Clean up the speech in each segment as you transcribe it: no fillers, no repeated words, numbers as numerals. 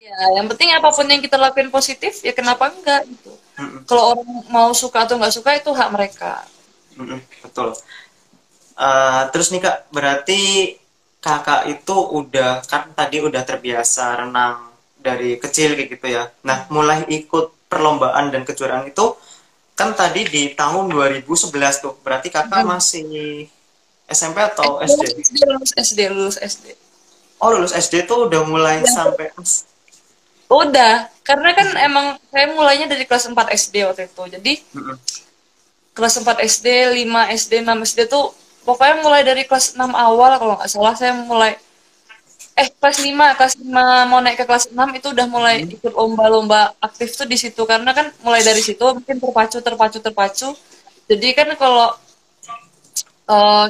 Ya, yang penting apapun yang kita lakuin positif, ya kenapa enggak gitu. Mm-mm, Kalau orang mau suka atau nggak suka itu hak mereka. mm-mm, betul. Terus nih Kak, berarti Kakak itu udah kan tadi udah terbiasa renang dari kecil kayak gitu ya. Nah, mulai ikut perlombaan dan kejuaraan itu kan tadi di tahun 2011 tuh. Berarti Kakak Hmm. masih SMP atau SD? Lulus SD, lulus SD. Oh, lulus SD tuh udah mulai Yang sampai. udah, karena kan emang saya mulainya dari kelas 4 SD waktu itu. Jadi Mm-mm. kelas 4 SD, 5 SD, 6 SD tuh pokoknya mulai dari kelas 6 awal kalau nggak salah saya mulai kelas lima mau naik ke kelas 6 itu udah mulai ikut lomba-lomba aktif tuh di situ karena kan mulai dari situ mungkin terpacu. Jadi kan kalau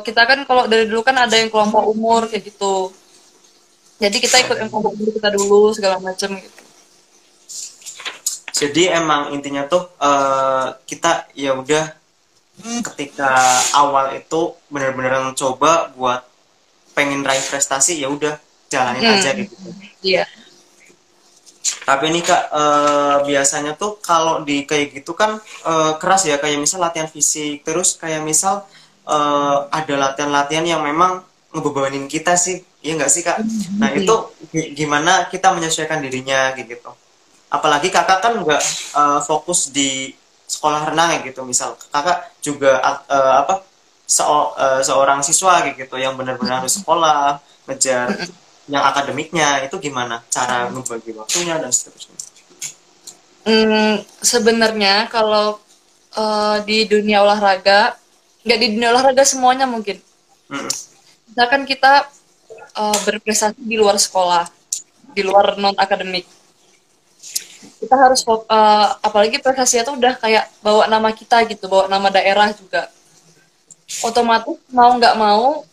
kita kan kalau dari dulu kan ada yang kelompok umur kayak gitu. Jadi kita ikut yang kelompok umur kita dulu segala macam gitu. Jadi emang intinya tuh kita ya udah ketika awal itu benar-benar mencoba buat pengen raih prestasi ya udah jalanin aja Hmm, gitu. iya. Tapi nih Kak, biasanya tuh kalau di kayak gitu kan keras ya, kayak misal latihan fisik, terus kayak misal ada latihan-latihan yang memang ngebebanin kita sih, iya nggak sih Kak? Nah itu gimana kita menyesuaikan dirinya gitu. Apalagi Kakak kan nggak fokus di sekolah renang ya gitu, misal Kakak juga apa seorang siswa gitu yang benar-benar harus sekolah, ngejar yang akademiknya itu gimana cara membagi waktunya dan seterusnya. Sebenarnya kalau di dunia olahraga, nggak di dunia olahraga semuanya mungkin. Mm-mm. Misalkan kita berprestasi di luar sekolah, di luar non akademik, kita harus apalagi prestasinya tuh udah kayak bawa nama kita gitu, bawa nama daerah juga. Otomatis mau nggak mau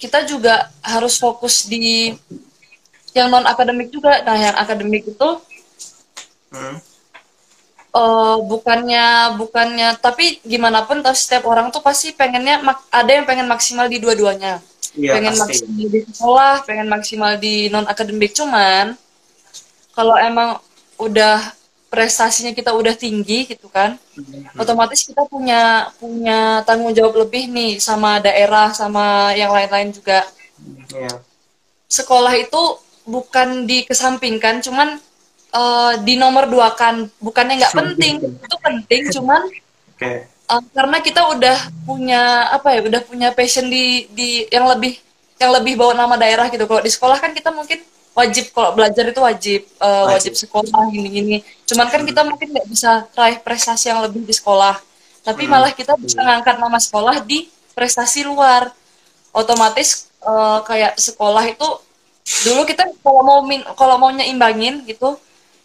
kita juga harus fokus di yang non akademik juga. Nah, yang akademik itu Mm-mm. bukannya bukannya tapi gimana pun toh setiap orang tuh pasti pengennya ada yang pengen maksimal di dua-duanya, Iya pengen pasti. maksimal di sekolah, pengen maksimal di non akademik. Cuman kalau emang udah prestasinya kita udah tinggi gitu kan, Mm-mm. otomatis kita punya punya tanggung jawab lebih nih sama daerah sama yang lain-lain juga. Iya. Sekolah itu bukan dikesampingkan, cuman di nomor dua kan, bukannya nggak penting, itu penting, cuman Oke. karena kita udah punya apa ya, udah punya passion di yang lebih bawa nama daerah gitu. Kalau di sekolah kan kita mungkin wajib kalau belajar itu wajib wajib Wajib. sekolah gini-gini. Cuman kan kita Mm-mm. mungkin nggak bisa raih prestasi yang lebih di sekolah, tapi Mm-mm. malah kita bisa ngangkat nama sekolah di prestasi luar. Otomatis kayak sekolah itu dulu kita kalau mau nyeimbangin gitu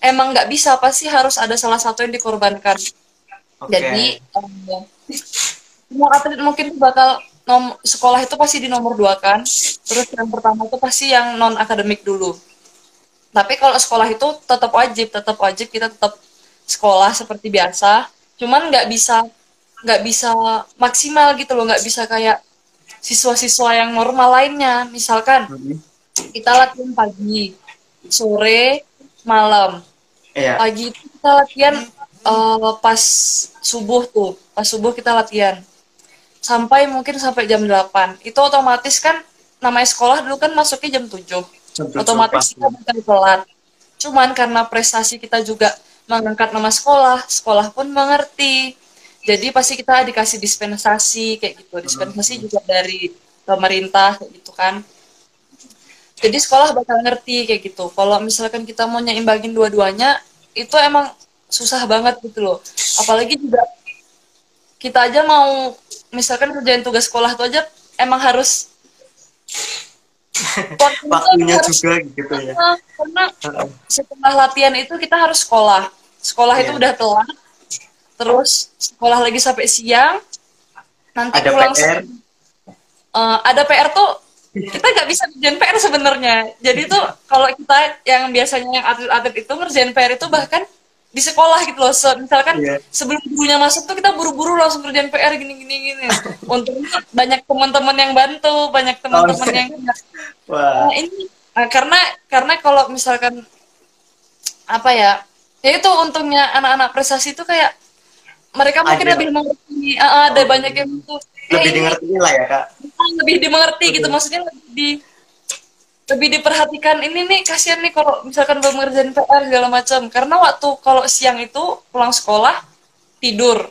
emang nggak bisa pasti harus ada salah satu yang dikorbankan. Jadi Oke. semua atlet mungkin tuh bakal sekolah itu pasti di nomor dua kan. Terus yang pertama itu pasti yang non akademik dulu. Tapi kalau sekolah itu tetap wajib kita tetap sekolah seperti biasa. Cuman nggak bisa maksimal gitu loh, nggak bisa kayak siswa-siswa yang normal lainnya. Misalkan Mm-mm. kita latihan pagi, sore, malam. Iya. Pagi itu kita latihan pas subuh tuh, pas subuh kita latihan sampai jam 8. Itu otomatis kan namanya sekolah dulu kan masuknya jam 7. Jam 7 Otomatis pasti. kita bakal telat. Cuman karena prestasi kita juga mengangkat nama sekolah, sekolah pun mengerti. Jadi pasti kita dikasih dispensasi kayak gitu. Dispensasi Mm-mm. juga dari pemerintah kayak gitu kan. Jadi sekolah bakal ngerti kayak gitu. Kalau misalkan kita mau nyeimbangin dua-duanya, itu emang susah banget gitu loh. Apalagi juga kita aja mau misalkan kerjain tugas sekolah itu aja emang harus waktunya tuh emang Waktunya harus juga gitu ya. karena Heeh. setelah latihan itu kita harus sekolah. Sekolah itu Iya. udah telat, terus sekolah lagi sampai siang, nanti Ada pulang PR. ada PR tuh kita nggak bisa ngerjain PR sebenarnya. Jadi tuh kalau kita yang biasanya yang atlet-atlet itu ngerjain PR itu bahkan di sekolah gitu loh. Misalkan Iya. sebelum gurunya masuk tuh kita buru-buru langsung kerjain PR gini. Untungnya banyak teman-teman yang bantu, banyak Oh, teman-teman yang wah. ini. Karena kalau misalkan apa ya, ya itu untungnya anak-anak prestasi itu kayak mereka mungkin lebih Ada mengerti, ada oh, banyak yang tuh, lebih ini dimengerti lah ya kak. lebih dimengerti gitu, Oke. maksudnya lebih diperhatikan. Ini nih kasihan nih kalau misalkan belum ngerjain PR segala macam, karena waktu kalau siang itu pulang sekolah tidur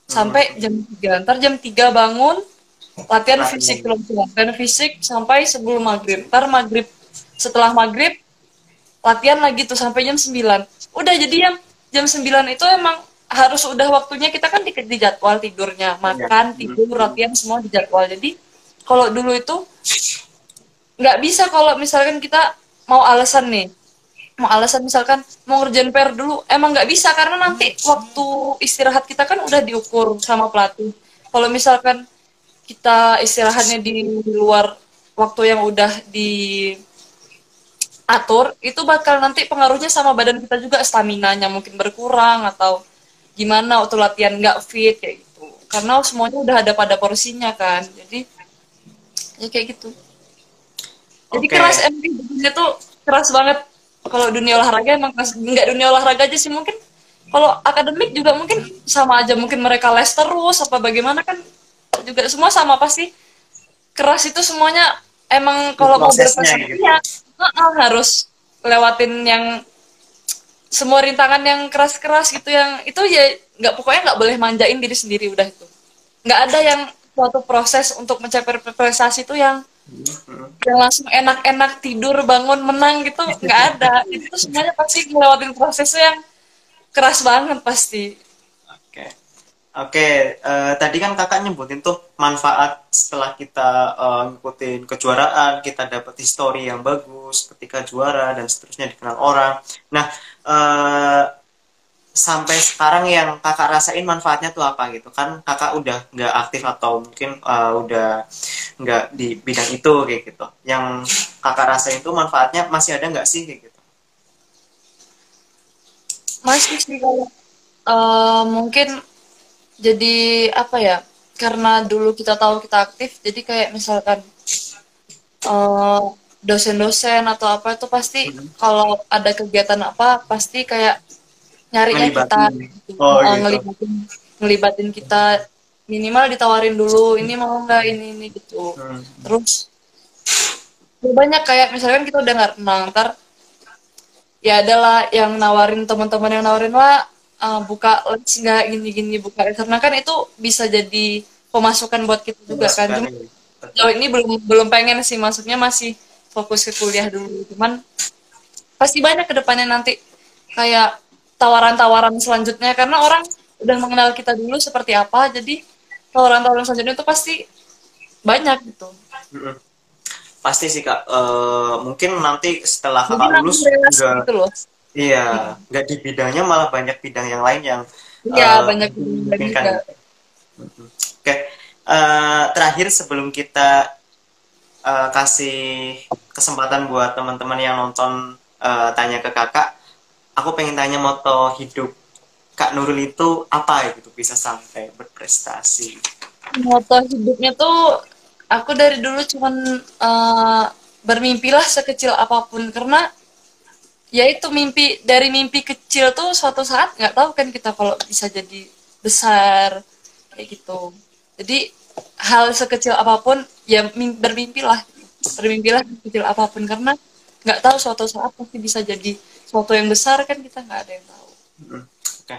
sampai Mhm. jam 3, ntar jam 3 bangun latihan fisik, Latihan. latihan fisik sampai sebelum maghrib, ntar maghrib, setelah maghrib latihan lagi tuh sampai jam 9. Udah, jadi yang jam 9 itu emang harus udah waktunya, kita kan di jadwal tidurnya, Iya. makan, tidur, Mhm. latihan semua di jadwal. Jadi kalau dulu itu nggak bisa, kalau misalkan kita mau alasan nih, mau alasan misalkan mau ngerjain PR dulu, emang nggak bisa karena nanti waktu istirahat kita kan udah diukur sama pelatih. Kalau misalkan kita istirahatnya di luar waktu yang udah diatur, itu bakal nanti pengaruhnya sama badan kita juga, stamina-nya mungkin berkurang atau gimana waktu latihan nggak fit kayak gitu. Karena semuanya udah ada pada porsinya kan. Jadi ya kayak gitu. Jadi keras, Oke. emang dunia tuh keras banget. Kalau dunia olahraga emang keras. Nggak dunia olahraga aja sih, mungkin kalau akademik juga mungkin sama aja, mungkin mereka les terus apa bagaimana kan, juga semua sama pasti. Keras itu semuanya, emang Di kalau mau prosesnya berprestasi gitu. ya harus lewatin yang semua rintangan yang keras-keras gitu, yang itu ya nggak, pokoknya nggak boleh manjain diri sendiri, udah itu. Nggak ada yang suatu proses untuk mencapai prestasi itu Mhm. yang langsung enak-enak tidur bangun menang gitu, nggak ada. Itu semuanya pasti ngelewatin prosesnya yang keras banget pasti. Oke. Oke, tadi kan kakak nyebutin tuh manfaat setelah kita ngikutin kejuaraan, kita dapat histori yang bagus ketika juara dan seterusnya, dikenal orang. Nah, eh, sampai sekarang yang kakak rasain manfaatnya tuh apa gitu? Kan kakak udah nggak aktif atau mungkin udah nggak di bidang itu kayak gitu. Yang kakak rasain tuh manfaatnya masih ada nggak sih kayak gitu? Masih sih kalau mungkin jadi apa ya, karena dulu kita tahu kita aktif, jadi kayak misalkan eh, dosen-dosen atau apa itu pasti Hmm. kalau ada kegiatan apa pasti kayak nyarinya kita Ngelibatin. gitu. Oh gitu. Ngelibatin ngelibatin kita, minimal ditawarin dulu, ini mau nggak, ini gitu. Hmm. Terus ya banyak, kayak misalkan kita udah nggak renang, ntar ya adalah yang nawarin, teman-teman yang nawarin lah, buka les nggak, gini-gini, buka les, karena kan itu bisa jadi pemasukan buat kita juga kan. Memasukkan Cuma ini. Betul. sejauh ini belum belum pengen sih, maksudnya masih fokus ke kuliah dulu. Cuman pasti banyak ke depannya nanti kayak tawaran-tawaran selanjutnya, karena orang udah mengenal kita dulu seperti apa, jadi tawaran-tawaran selanjutnya itu pasti banyak gitu. Mm-mm. Pasti sih kak. Mungkin nanti setelah Jadi kakak nambah lulus relasi nggak, gitu loh. iya, Mm. nggak di bidangnya malah banyak bidang yang lain yang Iya, banyak mungkin lagi memungkinkan juga. gitu. Mm-mm. Oke. Terakhir sebelum kita kasih kesempatan buat teman-teman yang nonton tanya ke kakak, aku pengen tanya moto hidup Kak Nurul itu apa gitu bisa sampai berprestasi. Moto hidupnya tuh, aku dari dulu cuman eh, bermimpilah sekecil apapun, karena ya itu mimpi, dari mimpi kecil tuh suatu saat nggak tahu kan kita kalau bisa jadi besar kayak gitu. Jadi hal sekecil apapun ya bermimpilah, bermimpilah sekecil apapun, karena nggak tahu suatu saat pasti bisa jadi suatu yang besar kan, kita nggak ada yang tahu. Mm, oke.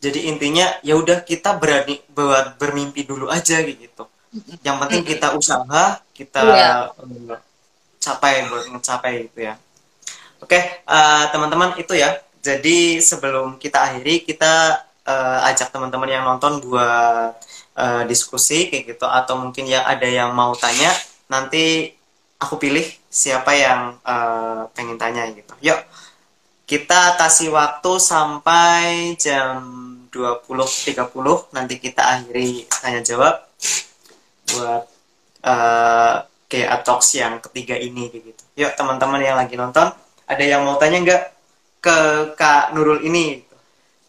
Jadi intinya ya udah kita berani buat bermimpi dulu aja gitu. Yang penting Mm-mm. kita usaha, kita Iya. capai buat mencapai itu ya. Oke, teman-teman itu ya. Jadi sebelum kita akhiri, kita ajak teman-teman yang nonton buat diskusi kayak gitu, atau mungkin ya ada yang mau tanya, nanti aku pilih siapa yang pengen tanya gitu. Yuk, kita kasih waktu sampai jam 20.30, nanti kita akhiri tanya jawab buat kayak talks yang ketiga ini gitu. Yuk teman-teman yang lagi nonton, ada yang mau tanya nggak ke Kak Nurul ini?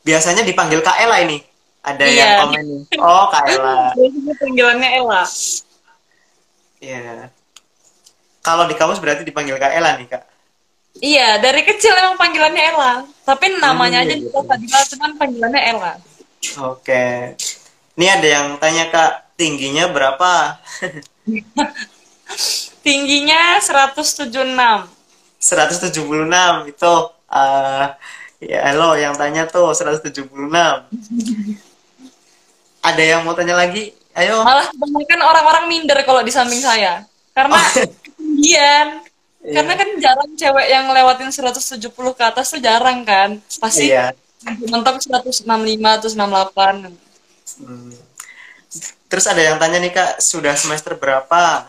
Biasanya dipanggil Kak Ella ini. Ada yang Iya. komen nih. Oh Kak Ella. Biasanya panggilannya Ella. Ya. Kalau di kampus berarti dipanggil Kak Ella nih, Kak. Iya, dari kecil emang panggilannya Ella. Tapi namanya aja Kayak Nisa gitu. Fadila, cuman panggilannya Ella. Oke. Ini ada yang tanya, Kak, tingginya berapa? Tingginya 176. 176 itu. eh ya, halo yang tanya tuh 176. Ada yang mau tanya lagi? Ayo. Malah kebanyakan orang-orang minder kalau di samping saya. Karena Oh, ketinggian. Karena iya. kan jarang cewek yang lewatin 170 ke atas tuh jarang kan. Pasti Iya. mentok 165, 168. Hmm. Terus ada yang tanya nih, Kak, sudah semester berapa?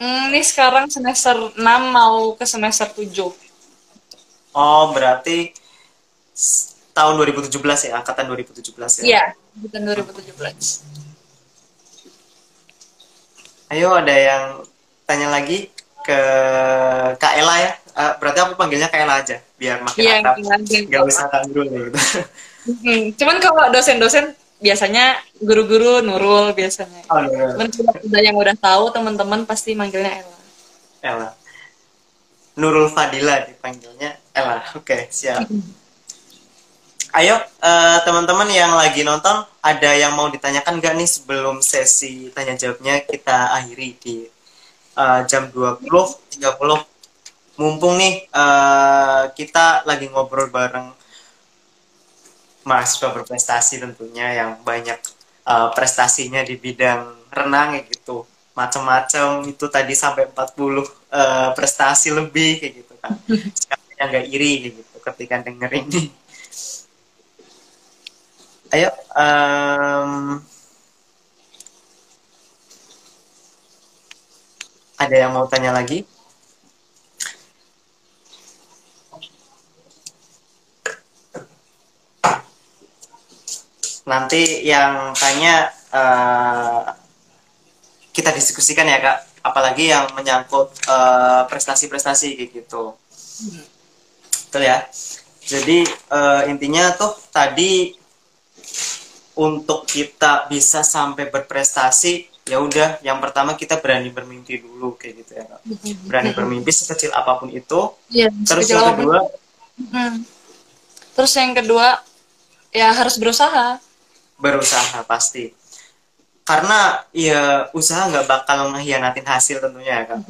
Ini sekarang semester 6 mau ke semester 7. Oh, berarti tahun 2017 ya, angkatan 2017 ya. Iya, bukan 2017. Ayo, ada yang tanya lagi ke Kak Ella ya. Berarti aku panggilnya Kak Ella aja, biar makin Iya, akrab. lanjut Gak apa. usah Kak Nurul gitu. Cuman kalau dosen-dosen biasanya guru-guru Nurul biasanya. Oh, Nurul. Cuman kalau udah yang udah tahu teman-teman pasti manggilnya Ella. Ella. Nurul Fadila dipanggilnya Ella. Oke, siap. Ayo, teman-teman yang lagi nonton, ada yang mau ditanyakan nggak nih sebelum sesi tanya jawabnya kita akhiri di jam 20.30. Mumpung nih kita lagi ngobrol bareng mahasiswa berprestasi tentunya yang banyak prestasinya di bidang renang kayak gitu. Macam-macam itu tadi sampai 40 prestasi lebih kayak gitu kan. Siapa yang nggak iri kayak gitu ketika denger ini. Ayo, ada yang mau tanya lagi? Nanti yang tanya kita diskusikan ya Kak, apalagi yang menyangkut prestasi-prestasi kayak gitu. Betul ya. Jadi intinya tuh tadi untuk kita bisa sampai berprestasi, ya udah yang pertama kita berani bermimpi dulu kayak gitu ya Kak. Berani bermimpi sekecil apapun itu. Iya, Terus sekecil yang apapun. kedua, Terus yang kedua, ya harus berusaha. berusaha pasti. Karena ya usaha nggak bakal ngehianatin hasil tentunya ya Kak.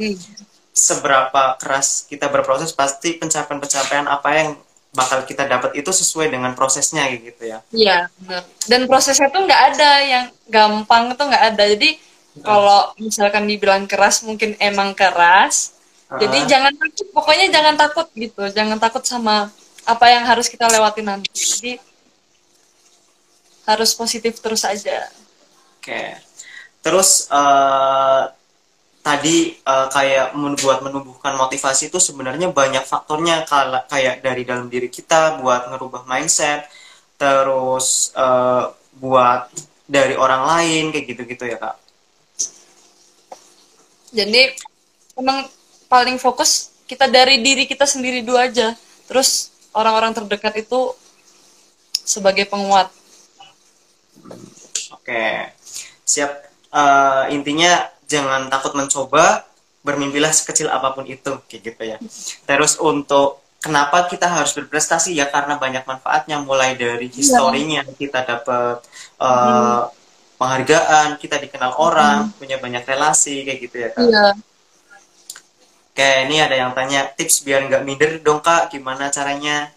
Seberapa keras kita berproses pasti pencapaian-pencapaian apa yang bakal kita dapat itu sesuai dengan prosesnya gitu ya. Iya, benar. Dan prosesnya tuh nggak ada yang gampang tuh nggak ada. Jadi kalau misalkan dibilang keras, mungkin emang keras. Jadi Uh, jangan takut, pokoknya jangan takut gitu. Jangan takut sama apa yang harus kita lewati nanti. Jadi harus positif terus aja. Oke. Terus tadi kayak buat menumbuhkan motivasi itu sebenarnya banyak faktornya kayak dari dalam diri kita buat ngerubah mindset, terus buat dari orang lain kayak gitu-gitu ya Kak. Jadi emang paling fokus kita dari diri kita sendiri dulu aja. Terus orang-orang terdekat itu sebagai penguat. Oke, siap. Intinya jangan takut mencoba, bermimpilah sekecil apapun itu, kayak gitu ya. Terus untuk kenapa kita harus berprestasi ya karena banyak manfaatnya, mulai dari Iya. historinya kita dapat penghargaan, kita dikenal orang, punya banyak relasi, kayak gitu ya Kak. Iya. Oke, ini ada yang tanya tips biar nggak minder dong Kak, gimana caranya?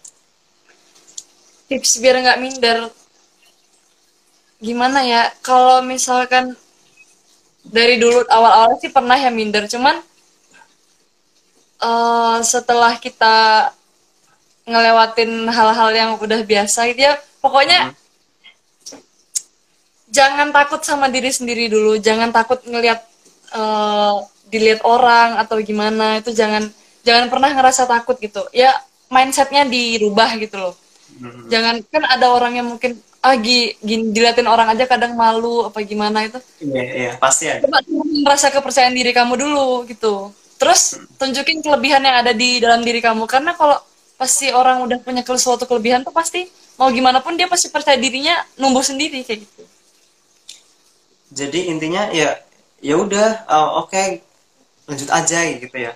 Tips biar nggak minder. Gimana ya? Kalau misalkan dari dulu awal-awal sih pernah ya minder. Cuman setelah kita ngelewatin hal-hal yang udah biasa gitu ya, pokoknya Mm-mm. jangan takut sama diri sendiri dulu, jangan takut ngelihat dilihat orang atau gimana, itu jangan jangan pernah ngerasa takut gitu ya, mindsetnya dirubah gitu loh. Mm-mm. Jangan, kan ada orang yang mungkin gini diliatin orang aja kadang malu apa gimana itu. Iya, iya, pasti ada. Coba merasa kepercayaan diri kamu dulu gitu. Terus tunjukin kelebihan yang ada di dalam diri kamu, karena kalau pasti orang udah punya suatu kelebihan tuh pasti mau gimana pun dia pasti percaya dirinya numbuh sendiri kayak gitu. Jadi intinya ya ya udah oke, lanjut aja gitu ya.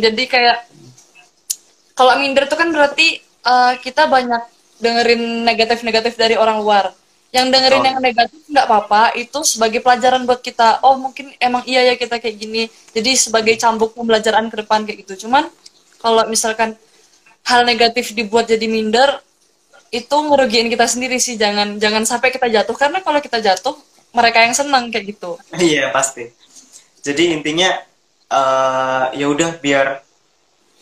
Jadi kayak kalau minder tuh kan berarti kita banyak dengerin negatif-negatif dari orang luar. Yang dengerin yang Betul. negatif nggak apa-apa, itu sebagai pelajaran buat kita. Oh mungkin emang iya ya kita kayak gini. Jadi sebagai cambuk pembelajaran ke depan kayak gitu. Cuman kalau misalkan hal negatif dibuat jadi minder, itu ngerugiin kita sendiri sih. Jangan jangan sampai kita jatuh, karena kalau kita jatuh mereka yang senang kayak gitu. Iya pasti. Jadi intinya ya udah, biar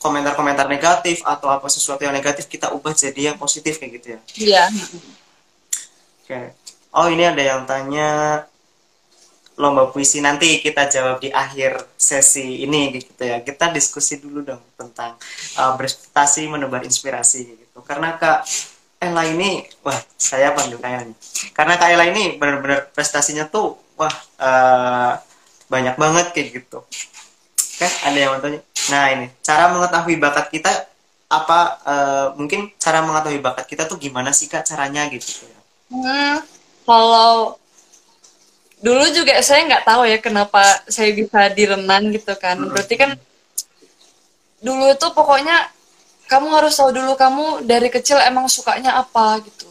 komentar-komentar negatif atau apa sesuatu yang negatif kita ubah jadi yang positif kayak gitu ya. Iya. Oke. Oh ini ada yang tanya lomba puisi, nanti kita jawab di akhir sesi ini gitu ya. Kita diskusi dulu dong tentang berprestasi menebar inspirasi gitu. Karena Kak Ella ini, wah saya panggil kayaknya. Karena Kak Ella ini benar-benar prestasinya tuh wah banyak banget kayak gitu. Oke, ada yang mau tanya. Nah ini cara mengetahui bakat kita apa, mungkin cara mengetahui bakat kita tuh gimana sih Kak caranya gitu ya. Kalau dulu juga saya nggak tahu ya kenapa saya bisa di renang gitu kan. Berarti kan dulu itu pokoknya kamu harus tahu dulu kamu dari kecil emang sukanya apa gitu.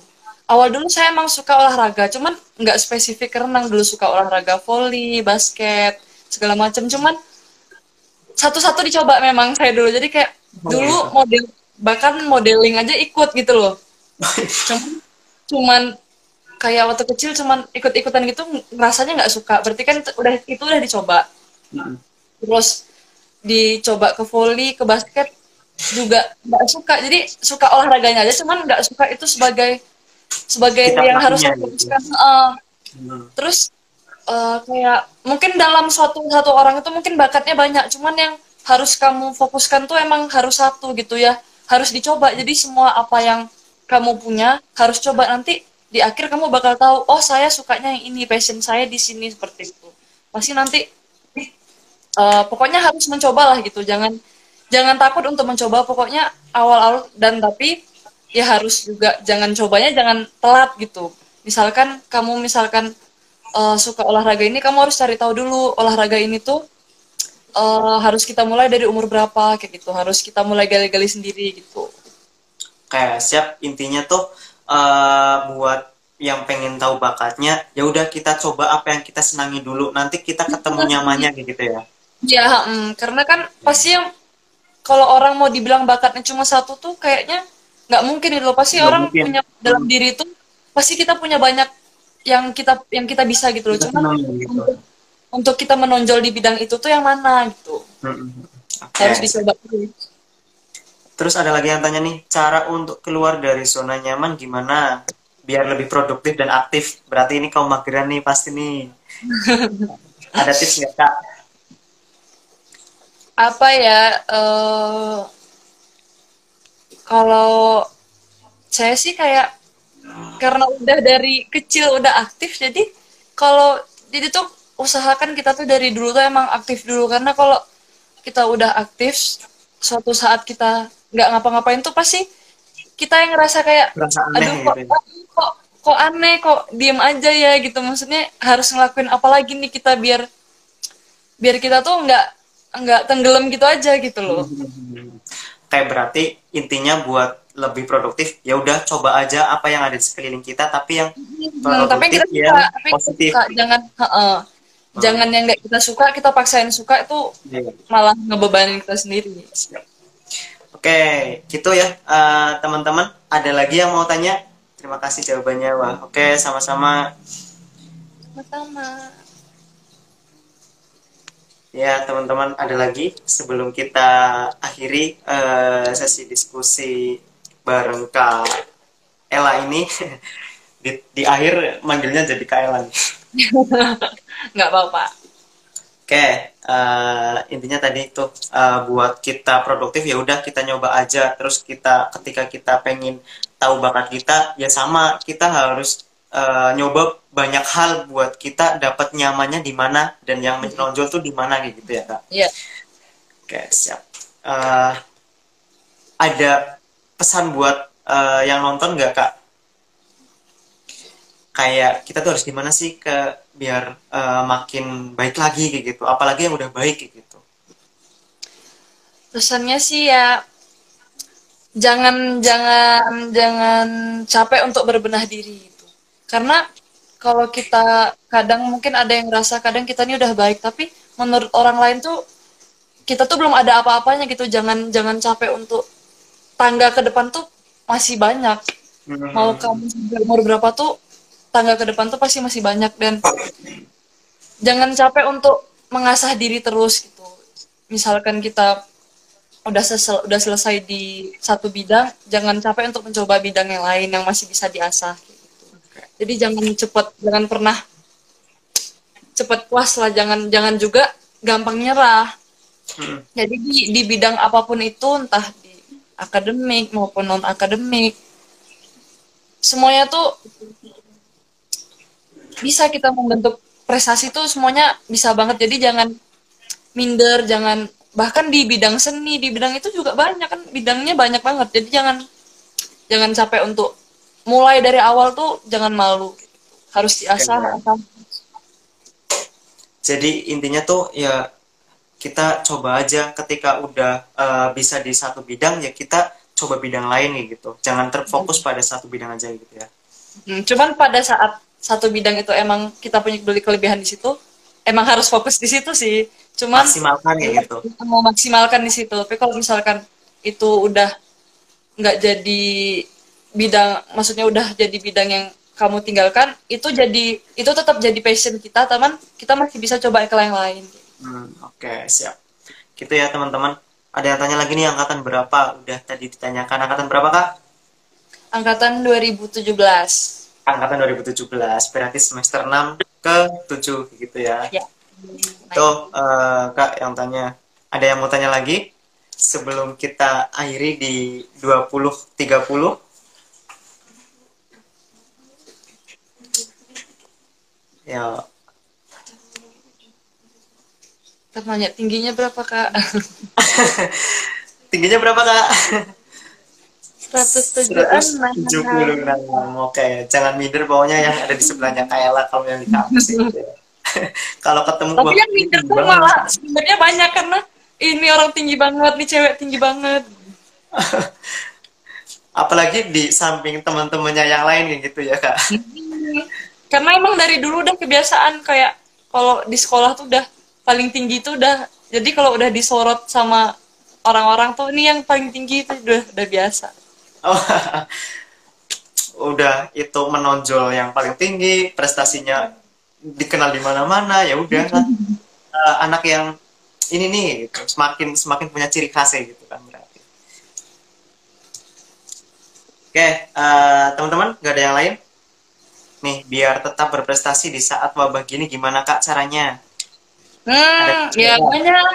Awal dulu saya emang suka olahraga, cuman nggak spesifik renang, dulu suka olahraga volley, basket, segala macam. Cuman satu-satu dicoba memang saya dulu. Jadi kayak Oh dulu gitu. model bahkan modeling aja ikut gitu loh. Cuman, cuman kayak waktu kecil cuman ikut-ikutan gitu rasanya nggak suka. Berarti kan itu udah dicoba. Terus dicoba ke volley, ke basket juga nggak suka. Jadi suka olahraganya aja, cuman nggak suka itu sebagai sebagai Kita yang harus pelatihnya saya gitu. fokuskan. Hmm. Terus kayak mungkin dalam suatu satu orang itu mungkin bakatnya banyak, cuman yang harus kamu fokuskan tuh emang harus satu gitu ya, harus dicoba. Jadi semua apa yang kamu punya harus coba, nanti di akhir kamu bakal tahu, oh saya sukanya yang ini, passion saya di sini, seperti itu. Pasti nanti pokoknya harus mencoba lah gitu, jangan jangan takut untuk mencoba pokoknya awal-awal. Dan tapi ya harus juga jangan cobanya jangan telat gitu. Misalkan kamu suka olahraga ini, kamu harus cari tahu dulu olahraga ini tuh harus kita mulai dari umur berapa kayak gitu, harus kita mulai gali-gali sendiri gitu. Kayak siap, intinya tuh buat yang pengen tahu bakatnya ya udah kita coba apa yang kita senangi dulu, nanti kita ketemu nyamannya kayak gitu ya. Ya, karena kan pasti yang kalau orang mau dibilang bakatnya cuma satu tuh kayaknya nggak mungkin itu loh. Pasti Nggak orang mungkin. punya dalam diri itu, pasti kita punya banyak yang kita bisa gitu loh. Kita Cuman senang gitu. untuk untuk kita menonjol di bidang itu tuh yang mana gitu. Oke. Harus dicoba dulu. Terus ada lagi yang tanya nih, cara untuk keluar dari zona nyaman gimana biar lebih produktif dan aktif. Berarti ini kaum mageran nih pasti nih. Ada tips nggak Kak? Apa ya, kalau saya sih kayak karena udah dari kecil udah aktif, jadi kalau jadi tuh usahakan kita tuh dari dulu tuh emang aktif dulu, karena kalau kita udah aktif suatu saat kita nggak ngapa-ngapain tuh pasti kita yang ngerasa kayak Merasa aneh aduh gitu ya. kok kok aneh, kok diem aja ya gitu. Maksudnya harus ngelakuin apa lagi nih kita biar biar kita tuh nggak tenggelam gitu aja gitu loh. Kayak berarti intinya buat lebih produktif ya udah coba aja apa yang ada di sekeliling kita, tapi yang Tapi produktif kita suka, yang tapi kita positif. suka, jangan Hmm. jangan yang nggak kita suka kita paksain suka, itu Iya. malah ngebebanin kita sendiri. Siap. Oke, gitu ya teman-teman. Ada lagi yang mau tanya? Terima kasih jawabannya. Wah, oke, sama-sama. Sama-sama. Ya, teman-teman, ada lagi sebelum kita akhiri sesi diskusi bareng Kak Ella ini. Di akhir manggilnya jadi Kak Ella nih. Nggak apa-apa. Oke, intinya tadi itu buat kita produktif ya udah kita nyoba aja. Terus kita ketika kita pengen tahu bakat kita ya sama, kita harus nyoba banyak hal buat kita dapat nyamannya di mana dan yang menonjol tuh di mana gitu ya Kak. Iya. Oke, siap. Ada pesan buat yang nonton nggak Kak? kayak kita tuh harus gimana sih biar makin baik lagi kayak gitu, apalagi yang udah baik kayak gitu. Pesannya sih ya jangan jangan jangan capek untuk berbenah diri gitu. Karena kalau kita kadang mungkin ada yang ngerasa kadang kita ini udah baik, tapi menurut orang lain tuh kita tuh belum ada apa-apanya gitu. Jangan jangan capek untuk tangga ke depan tuh masih banyak. Mau Hmm. kamu sampai umur berapa tuh tangga ke depan tuh pasti masih banyak dan jangan capek untuk mengasah diri terus gitu. Misalkan kita udah selesai di satu bidang, jangan capek untuk mencoba bidang yang lain yang masih bisa diasah. Jadi jangan pernah cepat puas lah, jangan juga gampang nyerah. Hmm. Jadi di bidang apapun itu, entah di akademik maupun non akademik, semuanya tuh bisa kita membentuk prestasi tuh semuanya bisa banget. Jadi jangan minder, jangan bahkan di bidang seni, di bidang itu juga banyak kan bidangnya banyak banget. Jadi jangan jangan capek untuk mulai dari awal tuh jangan malu. Harus diasah, Oke. asah. Jadi intinya tuh ya kita coba aja ketika udah bisa di satu bidang ya kita coba bidang lain nih gitu. Jangan terfokus pada satu bidang aja gitu ya. Cuman pada saat satu bidang itu emang kita punya kelebihan di situ, emang harus fokus di situ sih. Cuman Maksimalkan ya gitu. mau maksimalkan di situ. Tapi kalau misalkan itu udah nggak jadi bidang, maksudnya udah jadi bidang yang kamu tinggalkan, itu tetap jadi passion kita, teman. Kita masih bisa coba ke yang lain. Oke, siap. Gitu ya teman-teman. Ada yang tanya lagi nih angkatan berapa? Udah tadi ditanyakan angkatan berapa Kak? Angkatan 2017. Angkatan 2017. Berarti semester 6 ke 7 gitu ya. Ya. Tuh Kak yang tanya. Ada yang mau tanya lagi? Sebelum kita akhiri di 20.30. Ya, Tanya tingginya berapa, Kak? tingginya berapa Kak? 107-an. 176. Oke, jangan minder pokoknya yang ada di sebelahnya Kayla kalau yang di kampus itu ya. Kalau ketemu Tapi wah yang ini minder tinggi tuh banget. malah sebenarnya banyak karena ini orang tinggi banget, nih cewek tinggi banget. Apalagi di samping teman-temannya yang lain gitu ya Kak. Karena emang dari dulu udah kebiasaan kayak kalau di sekolah tuh udah paling tinggi tuh udah, jadi kalau udah disorot sama orang-orang tuh ini yang paling tinggi itu udah biasa. Oh, udah itu menonjol yang paling tinggi, prestasinya dikenal di mana-mana, ya udah lah. Anak yang ini nih gitu, semakin semakin punya ciri khasnya gitu kan berarti. Oke, teman-teman, nggak ada yang lain? Nih, biar tetap berprestasi di saat wabah gini gimana Kak caranya? Ada tips Ya nggak? banyak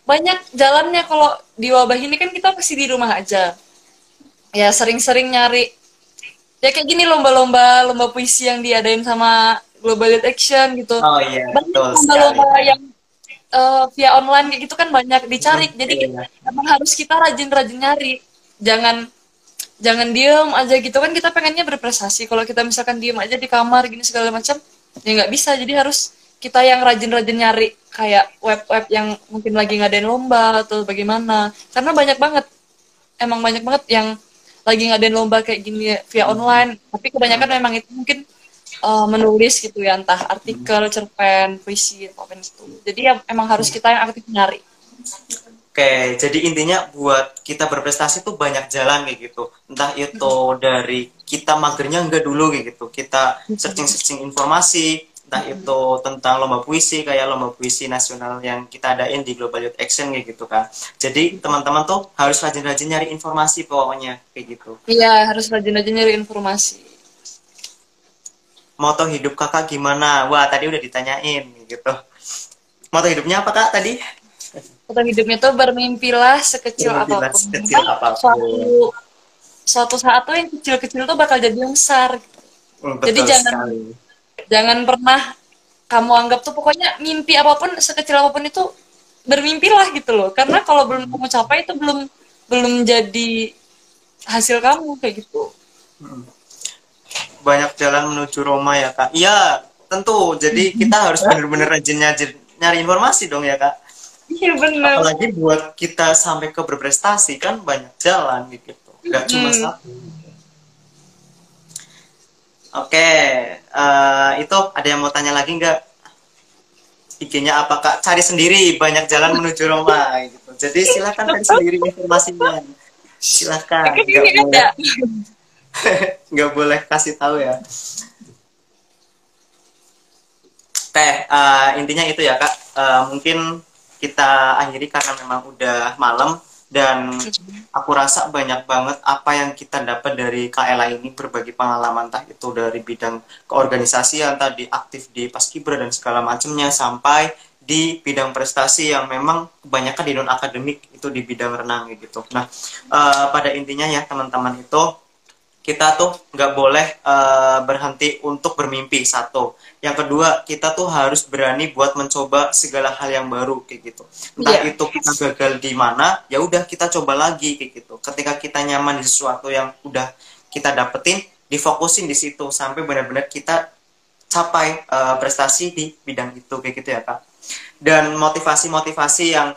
banyak jalannya kalau di wabah ini kan kita pasti di rumah aja. Ya sering-sering nyari ya kayak gini lomba puisi yang diadain sama Global Youth Action gitu. Oh iya, Banyak betul sekali. lomba-lomba yang via online kayak gitu kan banyak dicari. Jadi Iya. emang harus kita rajin-rajin nyari. Jangan jangan diem aja gitu kan kita pengennya berprestasi. Kalau kita misalkan diem aja di kamar gini segala macam ya nggak bisa. Jadi harus kita yang rajin-rajin nyari kayak web-web yang mungkin lagi ngadain lomba atau bagaimana. Karena emang banyak banget yang lagi ngadain lomba kayak gini via online. Tapi kebanyakan memang itu mungkin menulis gitu ya, entah artikel, cerpen, puisi, apapun itu. Jadi ya emang harus kita yang aktif nyari. Oke, jadi intinya buat kita berprestasi tuh banyak jalan kayak gitu. Entah itu dari kita magernya enggak dulu kayak gitu. Kita searching-searching informasi, entah itu tentang lomba puisi kayak lomba puisi nasional yang kita adain di Global Youth Action kayak gitu kan. Jadi teman-teman tuh harus rajin-rajin nyari informasi pokoknya kayak gitu. Iya, harus rajin-rajin nyari informasi. Moto hidup kakak gimana? Wah, tadi udah ditanyain gitu. Moto hidupnya apa kak tadi? Kata hidupnya tuh bermimpilah sekecil Bermimpilah apapun. sekecil Karena apapun. suatu saat tuh yang kecil-kecil tuh bakal jadi yang besar. Jadi Betul jangan sekali. jangan pernah kamu anggap tuh pokoknya mimpi apapun sekecil apapun itu bermimpilah gitu loh. Karena kalau belum kamu capai itu belum belum jadi hasil kamu kayak gitu. banyak jalan menuju Roma ya Kak. Iya, tentu. Jadi kita harus benar-benar rajin nyari informasi dong ya Kak. Iya bener. Apalagi buat kita sampai ke berprestasi kan banyak jalan gitu. Nggak cuma Hmm. satu. Oke, itu ada yang mau tanya lagi nggak? IG-nya apa Kak? Cari sendiri, banyak jalan menuju Roma gitu. Jadi silakan cari sendiri informasinya. Silakan, Ini ada. nggak boleh kasih tahu ya. Oke, intinya itu ya Kak. Mungkin kita akhiri karena memang udah malam dan aku rasa banyak banget apa yang kita dapat dari KLA ini, berbagi pengalaman, entah itu dari bidang keorganisasian tadi, aktif di Paskibra dan segala macamnya, sampai di bidang prestasi yang memang kebanyakan di non akademik itu di bidang renang gitu. Nah, pada intinya ya teman-teman itu kita tuh nggak boleh berhenti untuk bermimpi, satu. Yang kedua, kita tuh harus berani buat mencoba segala hal yang baru kayak gitu. Entah Iya. itu kita gagal di mana, ya udah kita coba lagi kayak gitu. Ketika kita nyaman di sesuatu yang udah kita dapetin, difokusin di situ sampai benar-benar kita capai prestasi di bidang itu kayak gitu ya Kak. Dan motivasi-motivasi yang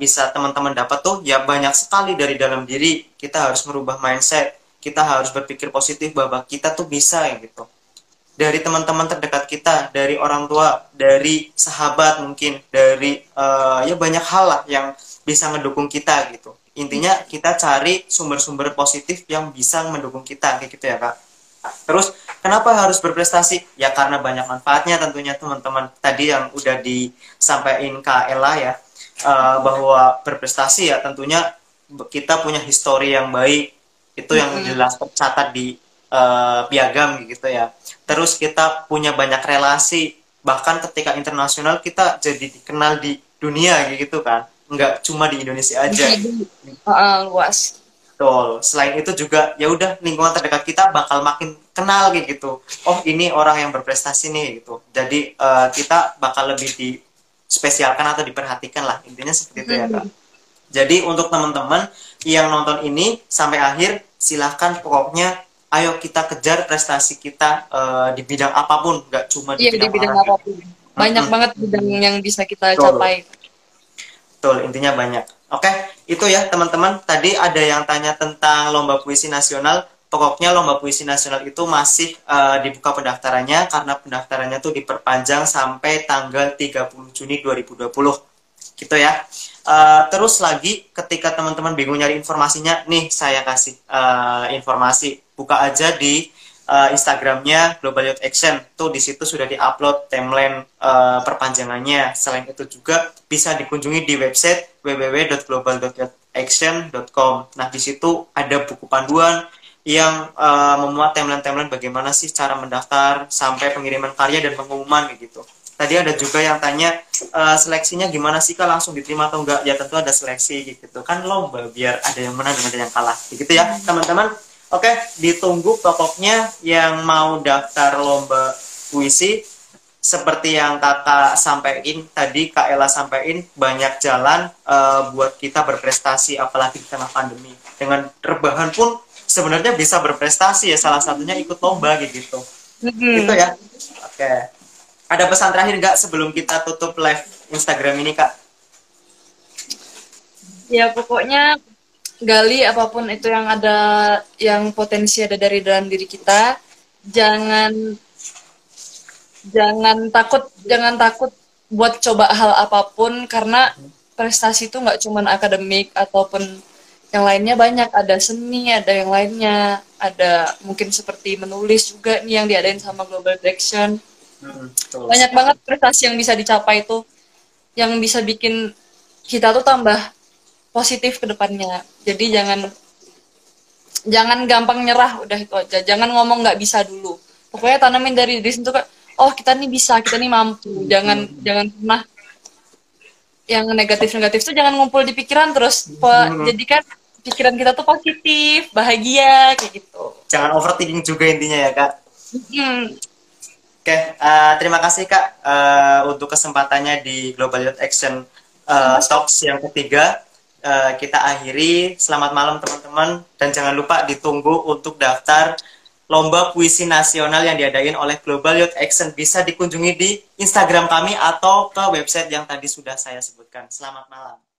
bisa teman-teman dapat tuh ya banyak sekali dari dalam diri. Kita harus merubah mindset, kita harus berpikir positif bahwa kita tuh bisa ya gitu. Dari teman-teman terdekat kita, dari orang tua, dari sahabat mungkin, dari ya banyak hal lah yang bisa mendukung kita gitu. Intinya kita cari sumber-sumber positif yang bisa mendukung kita kayak gitu ya Kak. Terus kenapa harus berprestasi? Ya karena banyak manfaatnya tentunya teman-teman. Tadi yang udah disampaikan Kak Ella ya, bahwa berprestasi ya tentunya kita punya histori yang baik, itu yang jelas tercatat di piagam gitu ya. Terus kita punya banyak relasi, bahkan ketika internasional kita jadi dikenal di dunia gitu kan, nggak cuma di Indonesia aja. Luas. Betul. Selain itu juga ya udah lingkungan terdekat kita bakal makin kenal kayak gitu. Oh ini orang yang berprestasi nih gitu. Jadi kita bakal lebih dispesialkan atau diperhatikan lah. Intinya seperti itu ya Kak. Jadi untuk teman-teman yang nonton ini sampai akhir, silahkan pokoknya ayo kita kejar prestasi kita di bidang apapun, nggak cuma di Iya di bidang bidang olahraga. apapun. Banyak banget bidang yang bisa kita Betul. capai. Betul, intinya banyak. Oke, itu ya teman-teman. Tadi ada yang tanya tentang lomba puisi nasional. Pokoknya lomba puisi nasional itu masih dibuka pendaftarannya karena pendaftarannya tuh diperpanjang sampai tanggal 30 Juni 2020. Gitu ya. Terus lagi ketika teman-teman bingung nyari informasinya, nih saya kasih informasi. Buka aja di Instagramnya Global Youth Action. Tuh di situ sudah diupload timeline perpanjangannya. Selain itu juga bisa dikunjungi di website www.global.action.com. Nah di situ ada buku panduan yang memuat timeline-timeline bagaimana sih cara mendaftar sampai pengiriman karya dan pengumuman gitu. Tadi ada juga yang tanya seleksinya gimana sih Kak, langsung diterima atau enggak? Ya tentu ada seleksi gitu kan, lomba biar ada yang menang dan ada yang kalah gitu ya teman-teman. Oke, ditunggu pokoknya yang mau daftar lomba puisi. Seperti yang kakak sampaikan tadi, Kak Ella sampaikan, banyak jalan buat kita berprestasi apalagi di tengah pandemi. Dengan rebahan pun sebenarnya bisa berprestasi ya, salah satunya ikut lomba gitu. Itu ya. Oke. Ada pesan terakhir nggak sebelum kita tutup live Instagram ini Kak? Ya pokoknya gali apapun itu yang ada, yang potensi ada dari dalam diri kita. Jangan takut buat coba hal apapun, karena prestasi itu nggak cuma akademik ataupun yang lainnya, banyak, ada seni, ada yang lainnya, ada mungkin seperti menulis juga nih yang diadain sama Global Direction. Banyak banget prestasi yang bisa dicapai itu, yang bisa bikin kita tuh tambah positif ke depannya. Jadi jangan gampang nyerah, udah itu aja. Jangan ngomong nggak bisa dulu. Pokoknya tanamin dari diri sendiri tuh, oh kita nih bisa, kita nih mampu. Jangan pernah yang negatif-negatif tuh jangan ngumpul di pikiran terus. Jadikan pikiran kita tuh positif, bahagia kayak gitu. Jangan overthinking juga intinya ya Kak. Oke, terima kasih Kak untuk kesempatannya di Global Youth Action Talks yang ketiga. Kita akhiri. Selamat malam teman-teman, dan jangan lupa ditunggu untuk daftar lomba puisi nasional yang diadain oleh Global Youth Action. Bisa dikunjungi di Instagram kami atau ke website yang tadi sudah saya sebutkan. Selamat malam.